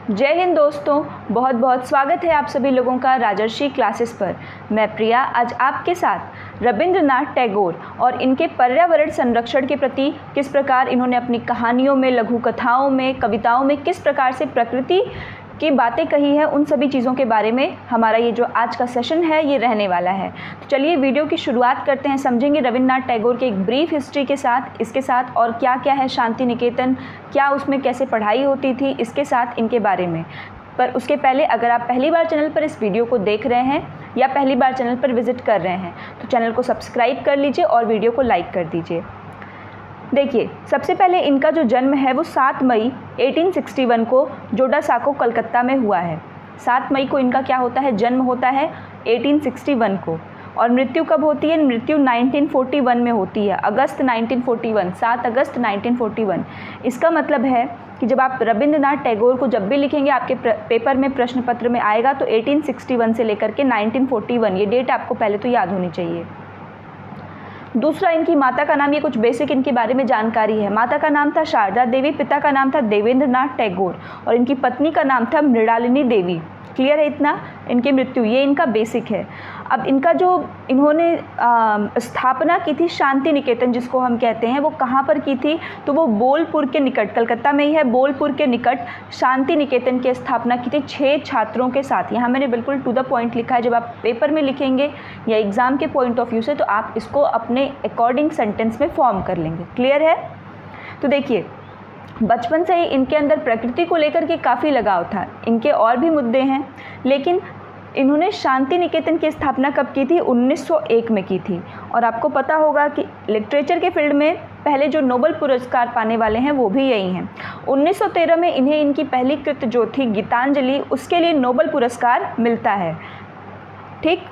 जय हिंद दोस्तों, बहुत बहुत स्वागत है आप सभी लोगों का राजर्षि क्लासेस पर। मैं प्रिया आज आपके साथ रविंद्रनाथ टैगोर और इनके पर्यावरण संरक्षण के प्रति किस प्रकार इन्होंने अपनी कहानियों में, लघु कथाओं में, कविताओं में किस प्रकार से प्रकृति की बातें कही है, उन सभी चीज़ों के बारे में हमारा ये जो आज का सेशन है ये रहने वाला है। तो चलिए वीडियो की शुरुआत करते हैं। समझेंगे रविंद्रनाथ टैगोर के एक ब्रीफ हिस्ट्री के साथ, इसके साथ और क्या क्या है शांति निकेतन, क्या उसमें कैसे पढ़ाई होती थी, इसके साथ इनके बारे में। पर उसके पहले अगर आप पहली बार चैनल पर इस वीडियो को देख रहे हैं या पहली बार चैनल पर विजिट कर रहे हैं तो चैनल को सब्सक्राइब कर लीजिए और वीडियो को लाइक कर दीजिए। देखिए, सबसे पहले इनका जो जन्म है वो 7 मई 1861 को जोडासाको कलकत्ता में हुआ है। 7 मई को इनका क्या होता है, जन्म होता है 1861 को। और मृत्यु कब होती है, मृत्यु 1941 में होती है, अगस्त 1941, 7 अगस्त 1941। इसका मतलब है कि जब आप रविंद्रनाथ टैगोर को जब भी लिखेंगे आपके पेपर में, प्रश्न पत्र में आएगा तो 1861 से लेकर के 1941 ये डेट आपको पहले तो याद होनी चाहिए। दूसरा, इनकी माता का नाम, ये कुछ बेसिक इनके बारे में जानकारी है। माता का नाम था शारदा देवी, पिता का नाम था देवेंद्रनाथ टैगोर और इनकी पत्नी का नाम था मृणालिनी देवी। क्लियर है इतना? इनकी मृत्यु, ये इनका बेसिक है। अब इनका जो इन्होंने स्थापना की थी शांति निकेतन जिसको हम कहते हैं, वो कहाँ पर की थी, तो वो बोलपुर के निकट, कलकत्ता में ही है, बोलपुर के निकट शांति निकेतन की स्थापना की थी 6 छात्रों के साथ। यहाँ मैंने बिल्कुल टू द पॉइंट लिखा है। जब आप पेपर में लिखेंगे या एग्ज़ाम के पॉइंट ऑफ व्यू से तो आप इसको अपने अकॉर्डिंग सेंटेंस में फॉर्म कर लेंगे। क्लियर है? तो देखिए, बचपन से ही इनके अंदर प्रकृति को लेकर के काफ़ी लगाव था। इनके और भी मुद्दे हैं, लेकिन इन्होंने शांति निकेतन की स्थापना कब की थी, 1901 में की थी। और आपको पता होगा कि लिटरेचर के फील्ड में पहले जो नोबेल पुरस्कार पाने वाले हैं वो भी यही हैं। 1913 में इन्हें इनकी पहली कृत जो थी गीतांजलि, उसके लिए नोबेल पुरस्कार मिलता है। ठीक,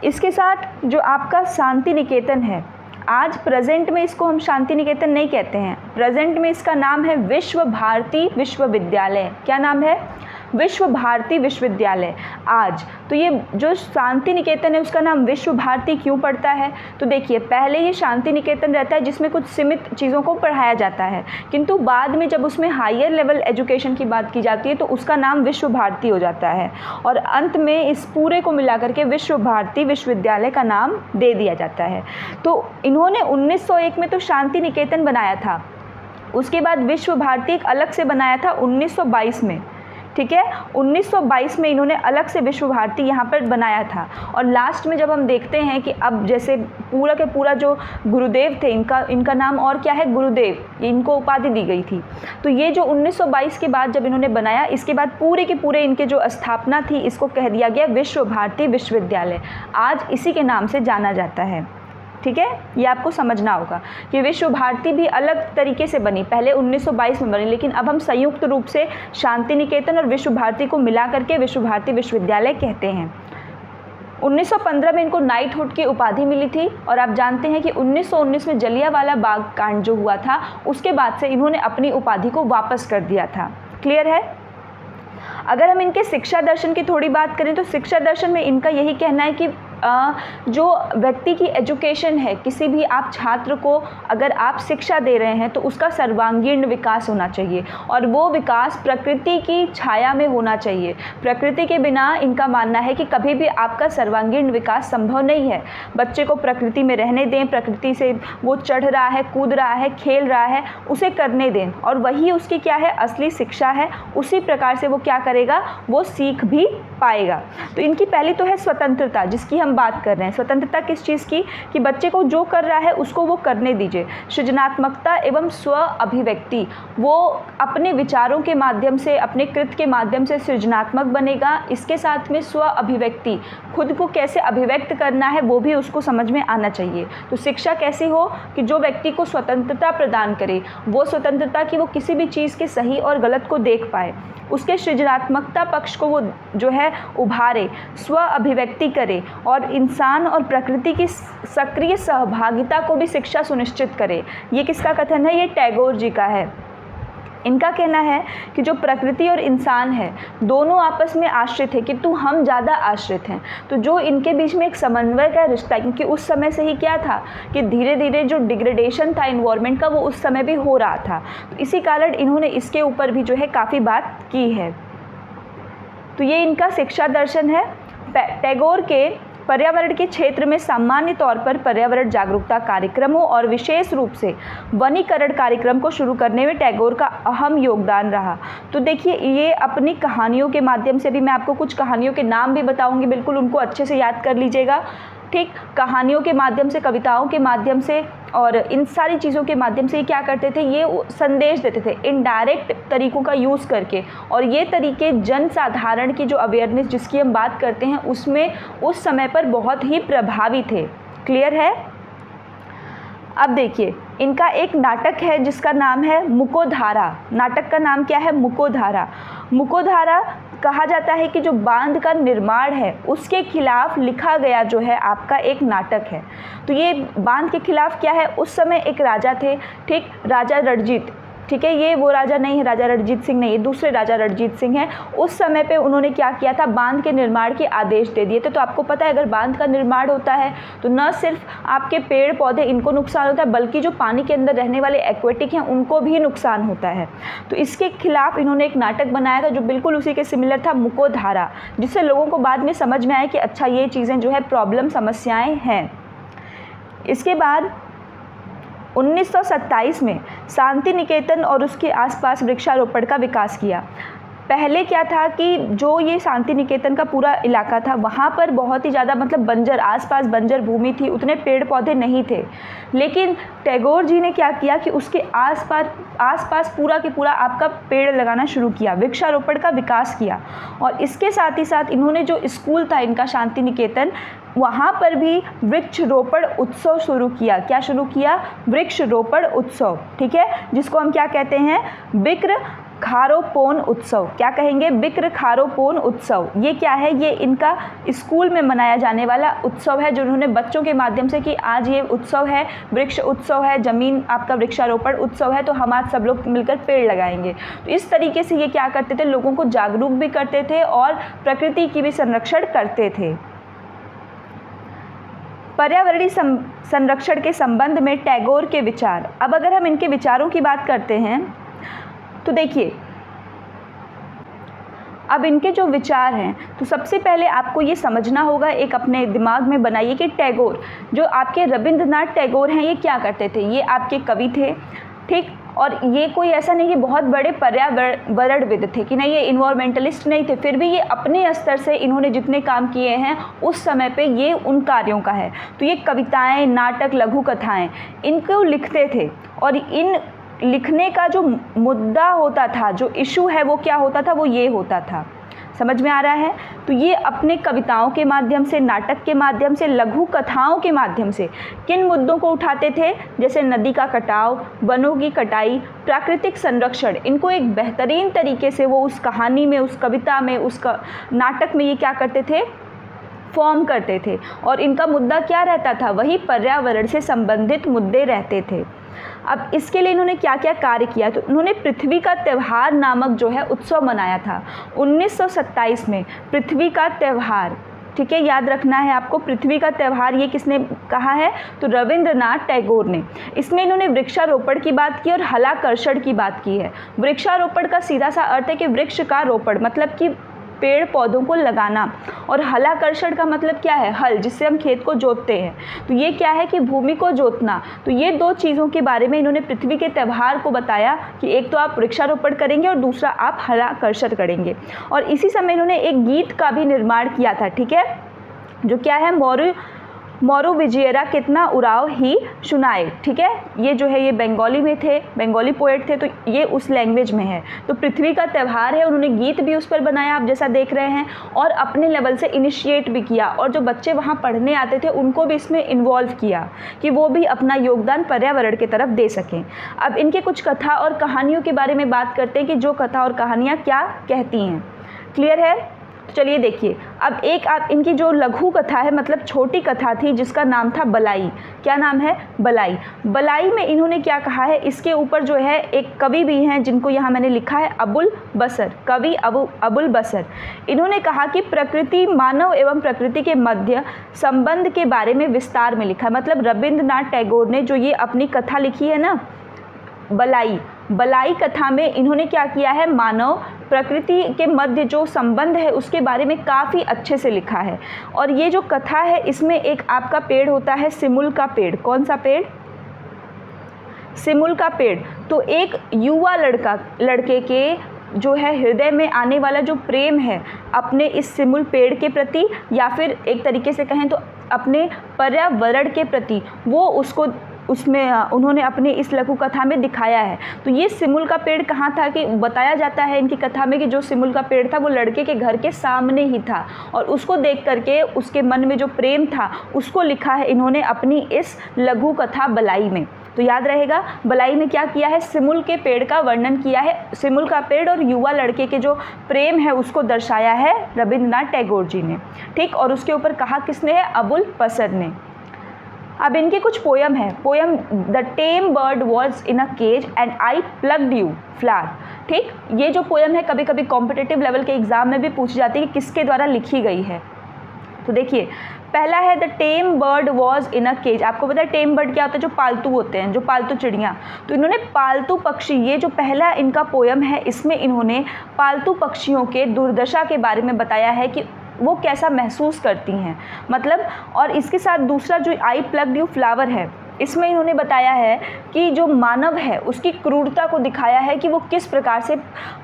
इसके साथ जो आपका शांति निकेतन है, आज प्रेजेंट में इसको हम शांति निकेतन नहीं कहते हैं, प्रेजेंट में इसका नाम है विश्व भारती विश्वविद्यालय। क्या नाम है? विश्व भारती विश्वविद्यालय आज। तो ये जो शांति निकेतन है उसका नाम विश्व भारती क्यों पड़ता है? तो देखिए, पहले ये शांति निकेतन रहता है जिसमें कुछ सीमित चीज़ों को पढ़ाया जाता है, किंतु बाद में जब उसमें हायर लेवल एजुकेशन की बात की जाती है तो उसका नाम विश्व भारती हो जाता है और अंत में इस पूरे को मिलाकर के विश्व भारती विश्वविद्यालय का नाम दे दिया जाता है। तो इन्होंने 1901 में तो शांति निकेतन बनाया था, उसके बाद विश्व भारती एक अलग से बनाया था 1922 में। ठीक है, 1922 में इन्होंने अलग से विश्व भारती यहाँ पर बनाया था। और लास्ट में जब हम देखते हैं कि अब जैसे पूरा के पूरा जो गुरुदेव थे, इनका नाम और क्या है, गुरुदेव, इनको उपाधि दी गई थी। तो ये जो 1922 के बाद जब इन्होंने बनाया, इसके बाद पूरे के पूरे इनके जो स्थापना थी इसको कह दिया गया विश्व भारती विश्वविद्यालय। आज इसी के नाम से जाना जाता है। ठीक है, ये आपको समझना होगा कि विश्व भारती भी अलग तरीके से बनी, पहले 1922 में बनी, लेकिन अब हम संयुक्त रूप से शांति निकेतन और विश्व भारती को मिला करके विश्व भारती विश्वविद्यालय कहते हैं। 1915 में इनको नाइटहुड की उपाधि मिली थी और आप जानते हैं कि 1919 में जलियांवाला बाग कांड जो हुआ था उसके बाद से इन्होंने अपनी उपाधि को वापस कर दिया था। क्लियर है? अगर हम इनके शिक्षा दर्शन की थोड़ी बात करें तो शिक्षा दर्शन में इनका यही कहना है कि जो व्यक्ति की एजुकेशन है, किसी भी आप छात्र को अगर आप शिक्षा दे रहे हैं तो उसका सर्वांगीण विकास होना चाहिए और वो विकास प्रकृति की छाया में होना चाहिए। प्रकृति के बिना इनका मानना है कि कभी भी आपका सर्वांगीण विकास संभव नहीं है। बच्चे को प्रकृति में रहने दें, प्रकृति से वो चढ़ रहा है, कूद रहा है, खेल रहा है, उसे करने दें और वही उसकी क्या है, असली शिक्षा है। उसी प्रकार से वो क्या करेगा, वो सीख भी पाएगा। तो इनकी पहली तो है स्वतंत्रता, जिसकी हम बात कर रहे हैं। स्वतंत्रता किस चीज़ की, कि बच्चे को जो कर रहा है उसको वो करने दीजिए। सृजनात्मकता एवं स्व अभिव्यक्ति, वो अपने विचारों के माध्यम से, अपने कृत के माध्यम से सृजनात्मक बनेगा। इसके साथ में स्व अभिव्यक्ति, खुद को कैसे अभिव्यक्त करना है वो भी उसको समझ में आना चाहिए। तो शिक्षा कैसी हो कि जो व्यक्ति को स्वतंत्रता प्रदान करे, वो स्वतंत्रता कि वो किसी भी चीज़ के सही और गलत को देख पाए, उसके सृजनात्मकता पक्ष को वो जो है उभारे, स्व अभिव्यक्ति करे और इंसान और प्रकृति की सक्रिय सहभागिता को भी शिक्षा सुनिश्चित करे। ये किसका कथन है? ये टैगोर जी का है। इनका कहना है कि जो प्रकृति और इंसान है दोनों आपस में आश्रित है, किंतु हम ज़्यादा आश्रित हैं। तो जो इनके बीच में एक समन्वय का रिश्ता है, क्योंकि उस समय से ही क्या था कि धीरे धीरे जो डिग्रेडेशन था इन्वायरमेंट का वो उस समय भी हो रहा था। तो इसी कारण इन्होंने इसके ऊपर भी जो है काफ़ी बात की है। तो ये इनका शिक्षा दर्शन है। टैगोर के पर्यावरण के क्षेत्र में सामान्य तौर पर पर्यावरण जागरूकता कार्यक्रमों और विशेष रूप से वनीकरण कार्यक्रम को शुरू करने में टैगोर का अहम योगदान रहा। तो देखिए, ये अपनी कहानियों के माध्यम से भी, मैं आपको कुछ कहानियों के नाम भी बताऊंगी, बिल्कुल उनको अच्छे से याद कर लीजिएगा, ठीक। कहानियों के माध्यम से, कविताओं के माध्यम से और इन सारी चीज़ों के माध्यम से ये क्या करते थे, ये संदेश देते थे इनडायरेक्ट तरीक़ों का यूज़ करके। और ये तरीके जन साधारण की जो अवेयरनेस जिसकी हम बात करते हैं उसमें उस समय पर बहुत ही प्रभावी थे। क्लियर है? अब देखिए, इनका एक नाटक है जिसका नाम है मुकोधारा। नाटक का नाम क्या है? मुकोधारा। मुकोधारा कहा जाता है कि जो बांध का निर्माण है उसके खिलाफ लिखा गया जो है आपका एक नाटक है। तो ये बांध के खिलाफ क्या है, उस समय एक राजा थे, ठीक, राजा रणजीत, ठीक है, ये वो राजा नहीं है, राजा रणजीत सिंह नहीं, ये दूसरे राजा रणजीत सिंह हैं। उस समय पे उन्होंने क्या किया था, बांध के निर्माण के आदेश दे दिए थे। तो आपको पता है, अगर बांध का निर्माण होता है तो न सिर्फ आपके पेड़ पौधे इनको नुकसान होता है, बल्कि जो पानी के अंदर रहने वाले एक्वेटिक हैं उनको भी नुकसान होता है। तो इसके खिलाफ इन्होंने एक नाटक बनाया था जो बिल्कुल उसी के सिमिलर था, मुकोधारा, जिससे लोगों को बाद में समझ में आया कि अच्छा ये चीज़ें जो है प्रॉब्लम, समस्याएँ हैं। इसके बाद 1927 में शांति निकेतन और उसके आसपास वृक्षारोपण का विकास किया। पहले क्या था कि जो ये शांति निकेतन का पूरा इलाका था वहाँ पर बहुत ही ज़्यादा मतलब बंजर, आसपास बंजर भूमि थी, उतने पेड़ पौधे नहीं थे। लेकिन टैगोर जी ने क्या किया कि उसके आसपास पूरा के पूरा आपका पेड़ लगाना शुरू किया, वृक्षारोपण का विकास किया। और इसके साथ ही साथ इन्होंने जो स्कूल था इनका शांति निकेतन, वहाँ पर भी वृक्षरोपण उत्सव शुरू किया। क्या शुरू किया? वृक्षरोपण उत्सव, ठीक है, जिसको हम क्या कहते हैं, बिक्र खारोपोन उत्सव। क्या कहेंगे? बिक्र खारोपोन उत्सव। ये क्या है? ये इनका स्कूल में मनाया जाने वाला उत्सव है जो उन्होंने बच्चों के माध्यम से कि आज ये उत्सव है, वृक्ष उत्सव है, ज़मीन आपका वृक्षारोपण उत्सव है, तो हम आज सब लोग मिलकर पेड़ लगाएंगे। तो इस तरीके से ये क्या करते थे, लोगों को जागरूक भी करते थे और प्रकृति की भी संरक्षण करते थे। पर्यावरणीय संरक्षण के संबंध में टैगोर के विचार। अब अगर हम इनके विचारों की बात करते हैं तो देखिए, अब इनके जो विचार हैं, तो सबसे पहले आपको ये समझना होगा, एक अपने दिमाग में बनाइए कि टैगोर, जो आपके रविंद्रनाथ टैगोर हैं, ये क्या करते थे। ये आपके कवि थे, ठीक, और ये कोई ऐसा नहीं कि बहुत बड़े पर्यावरणविद थे, कि नहीं, ये इन्वायरमेंटलिस्ट नहीं थे, फिर भी ये अपने स्तर से इन्होंने जितने काम किए हैं उस समय पे ये उन कार्यों का है। तो ये कविताएं, नाटक, लघु कथाएं इनको लिखते थे, और इन लिखने का जो मुद्दा होता था, जो इशू है, वो क्या होता था, वो ये होता था। समझ में आ रहा है? तो ये अपने कविताओं के माध्यम से, नाटक के माध्यम से, लघु कथाओं के माध्यम से किन मुद्दों को उठाते थे, जैसे नदी का कटाव, वनों की कटाई, प्राकृतिक संरक्षण, इनको एक बेहतरीन तरीके से वो उस कहानी में, उस कविता में, उस नाटक में ये क्या करते थे, फॉर्म करते थे। और इनका मुद्दा क्या रहता था, वही पर्यावरण से संबंधित मुद्दे रहते थे। अब इसके लिए इन्होंने क्या क्या कार्य किया, तो उन्होंने पृथ्वी का त्यौहार नामक जो है उत्सव मनाया था 1927 में। पृथ्वी का त्यौहार, ठीक है, याद रखना है आपको, पृथ्वी का त्यौहार ये किसने कहा है, तो रविंद्रनाथ टैगोर ने। इसमें इन्होंने वृक्षारोपण की बात की और हलाकर्षण की बात की है। वृक्षारोपण का सीधा सा अर्थ है कि वृक्ष का रोपण, मतलब कि पेड़ पौधों को लगाना, और हलाकर्षण का मतलब क्या है, हल, जिससे हम खेत को जोतते हैं। तो ये क्या है कि भूमि को जोतना। तो ये दो चीज़ों के बारे में इन्होंने पृथ्वी के त्यौहार को बताया कि एक तो आप वृक्षारोपण करेंगे और दूसरा आप हलाकर्षण करेंगे। और इसी समय इन्होंने एक गीत का भी निर्माण किया था, ठीक है, जो क्या है, मोरू विजयरा कितना उड़ाव ही सुनाए, ठीक है, ये जो है ये बंगाली में थे, बंगाली पोएट थे, तो ये उस लैंग्वेज में है। तो पृथ्वी का त्यौहार है, उन्होंने गीत भी उस पर बनाया, आप जैसा देख रहे हैं, और अपने लेवल से इनिशिएट भी किया, और जो बच्चे वहाँ पढ़ने आते थे उनको भी इसमें इन्वॉल्व किया कि वो भी अपना योगदान पर्यावरण की तरफ दे सकें। अब इनके कुछ कथा और कहानियों के बारे में बात करते हैं कि जो कथा और कहानियाँ क्या कहती हैं। क्लियर है? तो चलिए देखिए, अब एक आप इनकी जो लघु कथा है, मतलब छोटी कथा थी, जिसका नाम था बलाई। क्या नाम है? बलाई। बलाई में इन्होंने क्या कहा है, इसके ऊपर जो है एक कवि भी हैं जिनको यहाँ मैंने लिखा है, अबुल बसर, कवि अबुल बसर। इन्होंने कहा कि प्रकृति, मानव एवं प्रकृति के मध्य संबंध के बारे में विस्तार में लिखा है। मतलब रविंद्रनाथ टैगोर ने जो ये अपनी कथा लिखी है ना, बलाई कथा में इन्होंने क्या किया है, मानव, प्रकृति के मध्य जो संबंध है उसके बारे में काफ़ी अच्छे से लिखा है। और ये जो कथा है इसमें एक आपका पेड़ होता है सिमुल का पेड़। कौन सा पेड़? सिमुल का पेड़। तो एक युवा लड़के के जो है हृदय में आने वाला जो प्रेम है अपने इस सिमुल पेड़ के प्रति, या फिर एक तरीके से कहें तो अपने पर्यावरण के प्रति, वो उसमें उन्होंने अपनी इस लघु कथा में दिखाया है। तो ये सिमुल का पेड़ कहाँ था कि बताया जाता है इनकी कथा में कि जो सिमुल का पेड़ था वो लड़के के घर के सामने ही था, और उसको देख करके उसके मन में जो प्रेम था उसको लिखा है इन्होंने अपनी इस लघु कथा बलाई में। तो याद रहेगा, बलाई में क्या किया है? सिमुल के पेड़ का वर्णन किया है। सिमुल का पेड़ और युवा लड़के के जो प्रेम है उसको दर्शाया है रविंद्रनाथ टैगोर जी ने। ठीक, और उसके ऊपर कहा किसने है? अबुल फजल ने। अब इनके कुछ पोयम है। Poem the tame bird was in a cage and I plucked you flower. ठीक, ये जो पोयम है कभी कभी कॉम्पिटिटिव लेवल के एग्जाम में भी पूछी जाती है कि किसके द्वारा लिखी गई है। तो देखिए, पहला है the tame bird was in a cage. आपको पता है टेम बर्ड क्या होता है? जो पालतू होते हैं, जो पालतू चिड़िया। तो इन्होंने पालतू पक्षी, ये जो पहला इनका पोयम है इसमें इन्होंने पालतू पक्षियों के दुर्दशा के बारे में बताया है कि वो कैसा महसूस करती हैं, मतलब। और इसके साथ दूसरा जो आई प्लग्ड यू फ्लावर है इसमें इन्होंने बताया है कि जो मानव है उसकी क्रूरता को दिखाया है कि वो किस प्रकार से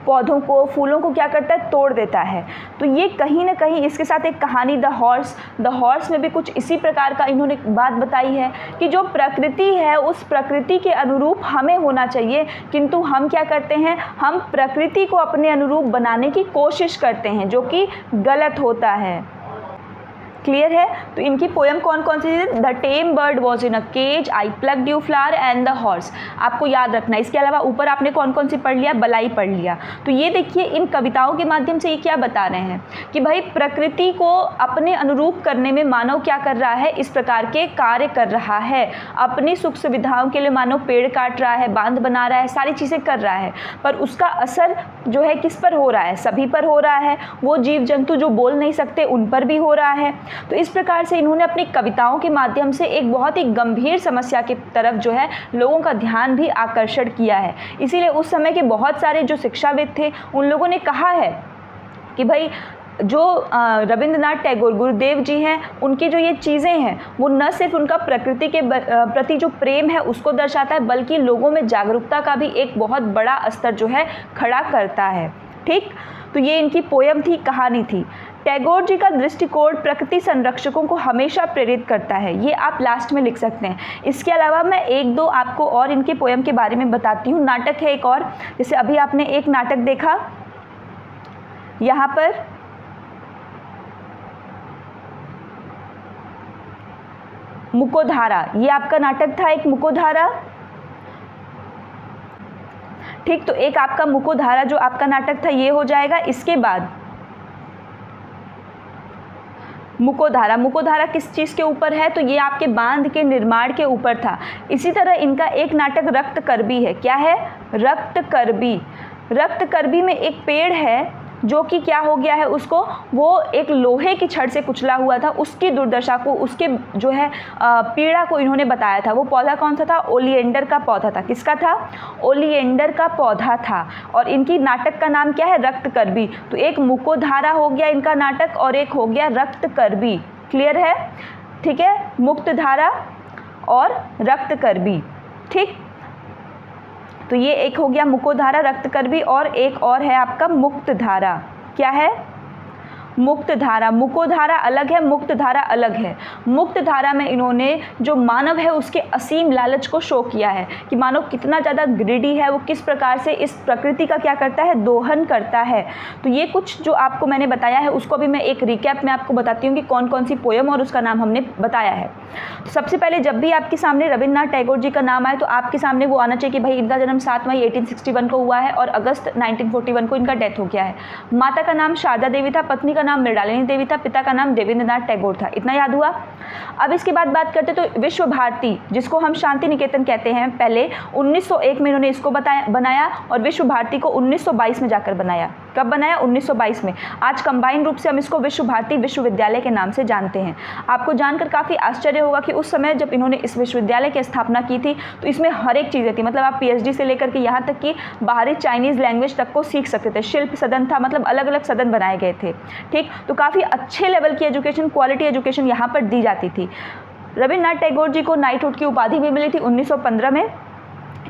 पौधों को, फूलों को क्या करता है? तोड़ देता है। तो ये कहीं ना कहीं इसके साथ एक कहानी द हॉर्स में भी कुछ इसी प्रकार का इन्होंने बात बताई है कि जो प्रकृति है उस प्रकृति के अनुरूप हमें होना चाहिए, किंतु हम क्या करते हैं? हम प्रकृति को अपने अनुरूप बनाने की कोशिश करते हैं, जो कि गलत होता है। क्लियर है? तो इनकी पोयम कौन कौन सी है? The tame bird was in a cage, I plucked you flower and the horse. आपको याद रखना। इसके अलावा ऊपर आपने कौन कौन सी पढ़ लिया? बलाई पढ़ लिया। तो ये देखिए, इन कविताओं के माध्यम से ये क्या बता रहे हैं कि भाई प्रकृति को अपने अनुरूप करने में मानव क्या कर रहा है? इस प्रकार के कार्य कर रहा है। अपनी सुख सुविधाओं के लिए मानव पेड़ काट रहा है, बांध बना रहा है, सारी चीज़ें कर रहा है, पर उसका असर जो है किस पर हो रहा है? सभी पर हो रहा है। वो जीव जंतु जो बोल नहीं सकते उन पर भी हो रहा है। तो इस प्रकार से इन्होंने अपनी कविताओं के माध्यम से एक बहुत ही गंभीर समस्या की तरफ जो है लोगों का ध्यान भी आकर्षण किया है। इसीलिए उस समय के बहुत सारे जो शिक्षाविद थे उन लोगों ने कहा है कि भाई जो रविंद्रनाथ टैगोर गुरुदेव जी हैं, उनकी जो ये चीज़ें हैं वो न सिर्फ उनका प्रकृति के प्रति जो प्रेम है उसको दर्शाता है, बल्कि लोगों में जागरूकता का भी एक बहुत बड़ा स्तर जो है खड़ा करता है। ठीक, तो ये इनकी पोयम थी, कहानी थी। टैगोर जी का दृष्टिकोण प्रकृति संरक्षकों को हमेशा प्रेरित करता है, ये आप लास्ट में लिख सकते हैं। इसके अलावा मैं एक दो आपको और इनके पोयम के बारे में बताती हूँ। नाटक है एक और, जैसे अभी आपने एक नाटक देखा, यहाँ पर मुकोधारा, ये आपका नाटक था एक मुकोधारा। ठीक, तो एक आपका मुकोधारा जो आपका नाटक था ये हो जाएगा। इसके बाद मुकोधारा किस चीज़ के ऊपर है? तो ये आपके बांध के निर्माण के ऊपर था। इसी तरह इनका एक नाटक रक्तकरबी है। क्या है? रक्तकरबी। रक्तकरबी में एक पेड़ है जो कि क्या हो गया है, उसको वो एक लोहे की छड़ से कुचला हुआ था, उसकी दुर्दशा को, उसके जो है पीड़ा को इन्होंने बताया था। वो पौधा कौन सा था? ओलिएंडर का पौधा था। किसका था? ओलिएंडर का पौधा था। और इनकी नाटक का नाम क्या है? रक्तकरबी। तो एक मुकोधारा हो गया इनका नाटक और एक हो गया रक्तकरबी। क्लियर है? ठीक है, मुक्तधारा और रक्तकरबी। ठीक, तो ये एक हो गया मुकोधारा, रक्तकरबी, और एक और है आपका मुक्तधारा। क्या है? मुक्तधारा। मुकोधारा अलग है, मुक्तधारा अलग है। मुक्तधारा में इन्होंने जो मानव है उसके असीम लालच को शो किया है कि मानव कितना ज़्यादा ग्रीडी है, वो किस प्रकार से इस प्रकृति का क्या करता है? दोहन करता है। तो ये कुछ जो आपको मैंने बताया है उसको भी मैं एक रिकैप में आपको बताती हूँ कि कौन कौन सी पोयम और उसका नाम हमने बताया है। तो सबसे पहले जब भी आपके सामने रविंद्रनाथ टैगोर जी का नाम आए तो आपके सामने वो आना चाहिए कि भाई इनका जन्म 7 मई 1861 को हुआ है और अगस्त 1941 को इनका डेथ हो गया है। माता का नाम शारदा देवी था, पत्नी का नाम मृणालिनी देवी था, पिता का नाम देवेंद्रनाथ टैगोर था। इतना याद हुआ। अब इसके बाद बात करते तो विश्व भारती, जिसको हम शांति निकेतन कहते हैं, पहले 1901 में इन्होंने इसको बनाया और विश्व भारती को 1922 में जाकर बनाया। कब बनाया? 1922 में। आज कंबाइन रूप से हम इसको विश्व भारती विश्वविद्यालय के नाम से जानते हैं। आपको जानकर काफ़ी आश्चर्य होगा कि उस समय जब इन्होंने इस विश्वविद्यालय की स्थापना की थी तो इसमें हर एक चीज़ें थी, मतलब आप पीएचडी से लेकर के यहाँ तक कि बाहरी चाइनीज़ लैंग्वेज तक को सीख सकते थे। शिल्प सदन था, मतलब अलग अलग सदन बनाए गए थे। ठीक, तो काफ़ी अच्छे लेवल की एजुकेशन, क्वालिटी एजुकेशन यहाँ पर दी जाती थी। रविन्द्रनाथ टैगोर जी को नाइटहुड की उपाधि भी मिली थी 1915 में।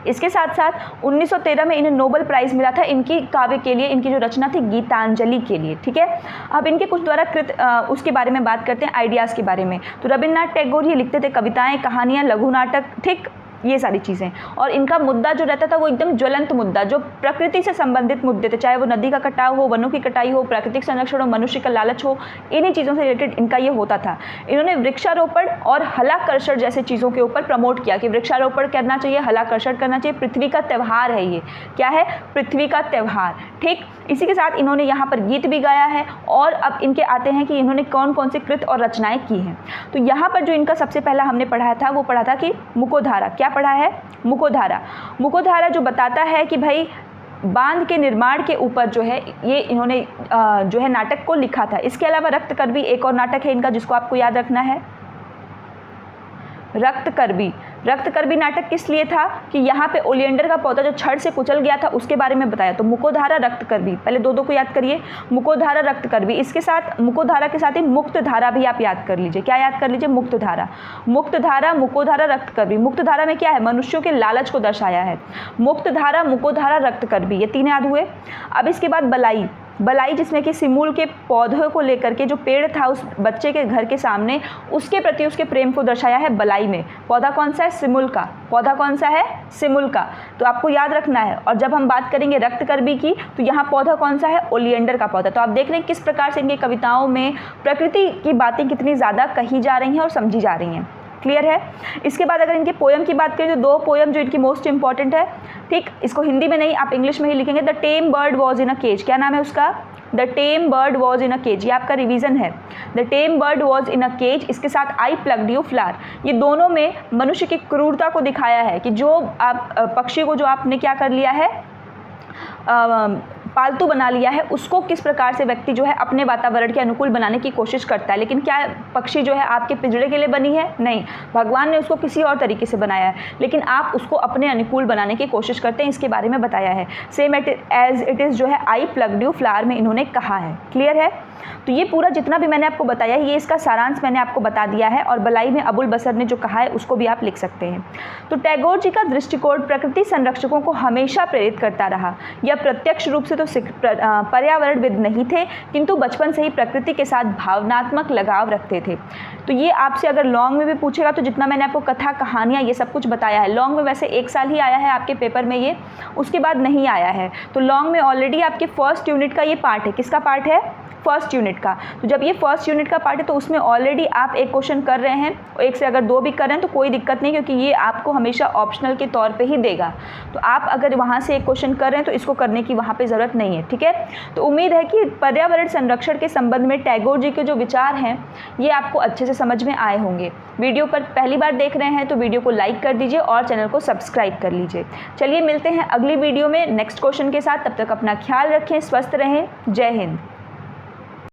इसके साथ साथ 1913 में इन्हें नोबेल प्राइज़ मिला था इनकी काव्य के लिए, इनकी जो रचना थी गीतांजलि के लिए। ठीक है, अब इनके कुछ द्वारा कृत उसके बारे में बात करते हैं, आइडियाज़ के बारे में। तो रविन्द्रनाथ टैगोर ये लिखते थे कविताएं, कहानियाँ, लघु नाटक, ठीक, ये सारी चीज़ें। और इनका मुद्दा जो रहता था वो एकदम ज्वलंत मुद्दा, जो प्रकृति से संबंधित मुद्दे थे, चाहे वो नदी का कटाव हो, वनों की कटाई हो, प्राकृतिक संरक्षण हो, मनुष्य का लालच हो, इन्हीं चीज़ों से रिलेटेड इनका ये होता था। इन्होंने वृक्षारोपण और हलाकर्षण जैसे चीज़ों के ऊपर प्रमोट किया कि वृक्षारोपण करना चाहिए, हलाकर्षण करना चाहिए, पृथ्वी का त्यौहार है ये। क्या है? पृथ्वी का त्यौहार। ठीक, इसी के साथ इन्होंने यहाँ पर गीत भी गाया है। और अब इनके आते हैं कि इन्होंने कौन कौन से कृत और रचनाएं की हैं। तो यहाँ पर जो इनका सबसे पहला हमने पढ़ा था वो पढ़ा था कि मुकोधारा। क्या पढ़ा है? मुकोधारा। मुकोधारा जो बताता है कि भाई बांध के निर्माण के ऊपर जो है ये इन्होंने जो है नाटक को लिखा था। इसके अलावा रक्तकरवी एक और नाटक है इनका जिसको आपको याद रखना है, रक्तकरवी। रक्तकरवी नाटक किस लिए था? कि यहाँ पे ओलियंडर का पौधा जो छड़ से कुचल गया था उसके बारे में बताया। तो मुकोधारा, रक्तकरवी, पहले दो को याद करिए, मुकोधारा, रक्तकरवी। इसके साथ मुकोधारा के साथ ही मुक्तधारा भी आप याद कर लीजिए। क्या याद कर लीजिए? मुक्तधारा। मुक्तधारा, मुकोधारा, रक्तकरवी। मुक्तधारा में क्या है? मनुष्यों के लालच को दर्शाया है। मुक्तधारा, मुकोधारा, रक्तकरवी, ये तीन याद हुए। अब इसके बाद बलाई। बलाई जिसमें कि सिमुल के पौधों को लेकर के जो पेड़ था उस बच्चे के घर के सामने, उसके प्रति उसके प्रेम को दर्शाया है बलाई में। पौधा कौन सा है? सिमुल का। पौधा कौन सा है? सिमुल का। तो आपको याद रखना है। और जब हम बात करेंगे रक्तकरवी की तो यहाँ पौधा कौन सा है? ओलियंडर का पौधा। तो आप देख रहे हैं किस प्रकार से इनकी कविताओं में प्रकृति की बातें कितनी ज़्यादा कही जा रही हैं और समझी जा रही हैं। क्लियर है? इसके बाद अगर इनके पोयम की बात करें तो दो पोयम जो इनकी मोस्ट इंपॉर्टेंट है, ठीक, इसको हिंदी में नहीं आप इंग्लिश में ही लिखेंगे। The tame bird was in a cage. क्या नाम है उसका? The tame bird was in a cage. ये आपका रिवीजन है। The tame bird was in a cage. इसके साथ आई प्लग्ड यू फ्लावर। ये दोनों में मनुष्य की क्रूरता को दिखाया है कि जो आप पक्षी को जो आपने क्या कर लिया है, पालतू बना लिया है, उसको किस प्रकार से व्यक्ति जो है अपने वातावरण के अनुकूल बनाने की कोशिश करता है। लेकिन क्या पक्षी जो है आपके पिंजड़े के लिए बनी है? नहीं, भगवान ने उसको किसी और तरीके से बनाया है, लेकिन आप उसको अपने अनुकूल बनाने की कोशिश करते हैं। इसके बारे में बताया है। सेम एज इट इज़ जो है आई प्लग्ड यू फ्लावर में इन्होंने कहा है। क्लियर है? तो ये पूरा जितना भी मैंने आपको बताया है ये इसका सारांश मैंने आपको बता दिया है। और बलाई में अबुल बसर ने जो कहा है उसको भी आप लिख सकते हैं। तो टैगोर जी का दृष्टिकोण प्रकृति संरक्षकों को हमेशा प्रेरित करता रहा। यह प्रत्यक्ष रूप से तो पर्यावरणविद नहीं थे, किंतु बचपन से ही प्रकृति के साथ भावनात्मक लगाव रखते थे। तो ये आपसे अगर लॉन्ग में भी पूछेगा तो जितना मैंने आपको कथा, कहानियाँ, ये सब कुछ बताया है, लॉन्ग में वैसे एक साल ही आया है आपके पेपर में ये, उसके बाद नहीं आया है। तो लॉन्ग में ऑलरेडी आपके फर्स्ट यूनिट का ये पार्ट है। किसका पार्ट है? फर्स्ट यूनिट का। तो जब ये फर्स्ट यूनिट का पार्ट है तो उसमें ऑलरेडी आप एक क्वेश्चन कर रहे हैं, एक से अगर दो भी कर रहे हैं तो कोई दिक्कत नहीं, क्योंकि ये आपको हमेशा ऑप्शनल के तौर पे ही देगा। तो आप अगर वहाँ से एक क्वेश्चन कर रहे हैं तो इसको करने की वहाँ पे ज़रूरत नहीं है। ठीक है? तो उम्मीद है कि पर्यावरण संरक्षण के संबंध में टैगोर जी के जो विचार हैं ये आपको अच्छे से समझ में आए होंगे। वीडियो पर पहली बार देख रहे हैं तो वीडियो को लाइक कर दीजिए और चैनल को सब्सक्राइब कर लीजिए। चलिए मिलते हैं अगली वीडियो में नेक्स्ट क्वेश्चन के साथ। तब तक अपना ख्याल रखें, स्वस्थ रहें। जय हिंद।